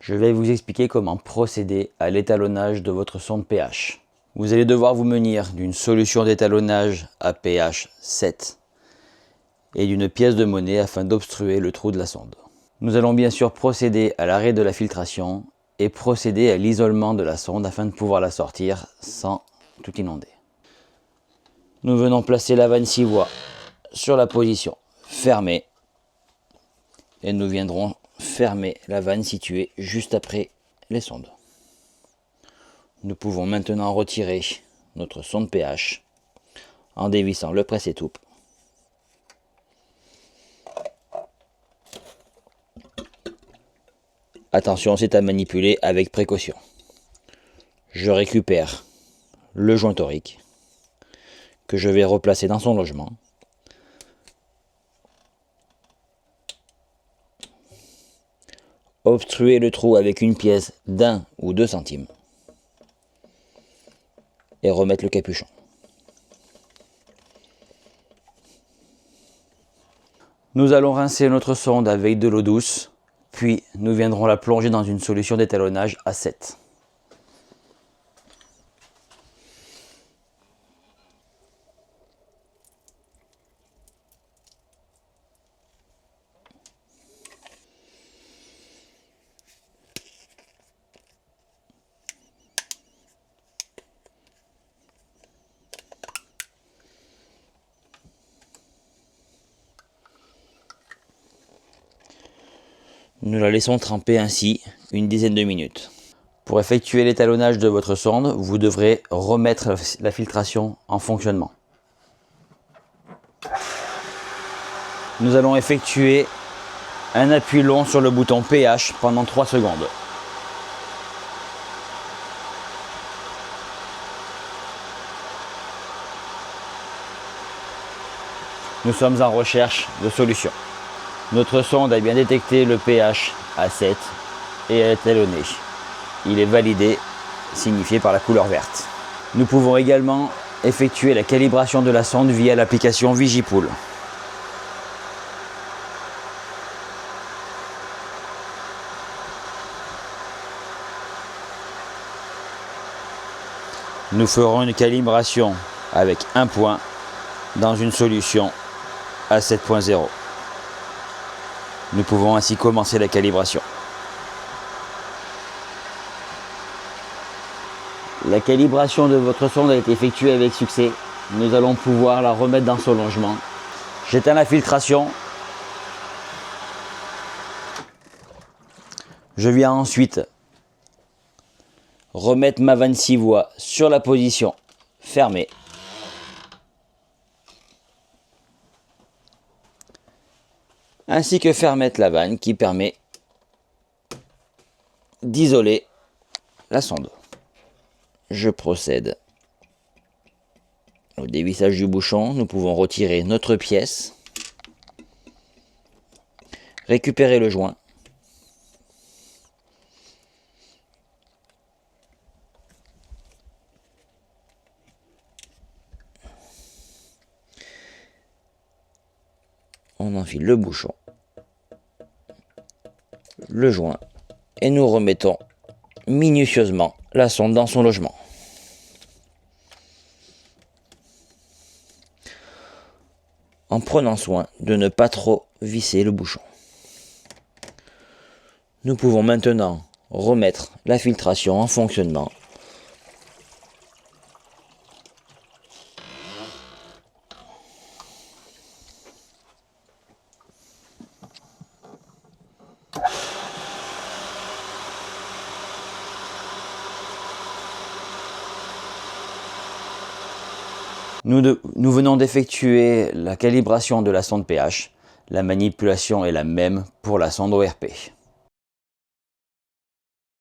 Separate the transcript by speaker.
Speaker 1: je vais vous expliquer comment procéder à l'étalonnage de votre sonde pH. Vous allez devoir vous munir d'une solution d'étalonnage à pH 7 et d'une pièce de monnaie afin d'obstruer le trou de la sonde. Nous allons bien sûr procéder à l'arrêt de la filtration et procéder à l'isolement de la sonde afin de pouvoir la sortir sans tout inonder. Nous venons placer la vanne 6 voies sur la position fermée et nous viendrons fermer la vanne située juste après les sondes. Nous pouvons maintenant retirer notre sonde pH en dévissant le presse-étoupe. Attention, c'est à manipuler avec précaution. Je récupère le joint torique que je vais replacer dans son logement. Obstruer le trou avec une pièce d'1 ou 2 centimes et remettre le capuchon. Nous allons rincer notre sonde avec de l'eau douce, puis nous viendrons la plonger dans une solution d'étalonnage à 7. Nous la laissons tremper ainsi une dizaine de minutes. Pour effectuer l'étalonnage de votre sonde, vous devrez remettre la filtration en fonctionnement. Nous allons effectuer un appui long sur le bouton pH pendant 3 secondes. Nous sommes en recherche de solution. Notre sonde a bien détecté le pH à 7 et est étalonnée. Il est validé, signifié par la couleur verte. Nous pouvons également effectuer la calibration de la sonde via l'application Vigipool. Nous ferons une calibration avec un point dans une solution à 7.0. Nous pouvons ainsi commencer la calibration. La calibration de votre sonde a été effectuée avec succès. Nous allons pouvoir la remettre dans son logement. J'éteins la filtration. Je viens ensuite remettre ma vanne 6 voies sur la position fermée. Ainsi que faire mettre la vanne qui permet d'isoler la sonde. Je procède au dévissage du bouchon. Nous pouvons retirer notre pièce, récupérer le joint, on enfile le bouchon, le joint et nous remettons minutieusement la sonde dans son logement. En prenant soin de ne pas trop visser le bouchon. Nous pouvons maintenant remettre la filtration en fonctionnement. Nous venons d'effectuer la calibration de la sonde pH. La manipulation est la même pour la sonde ORP.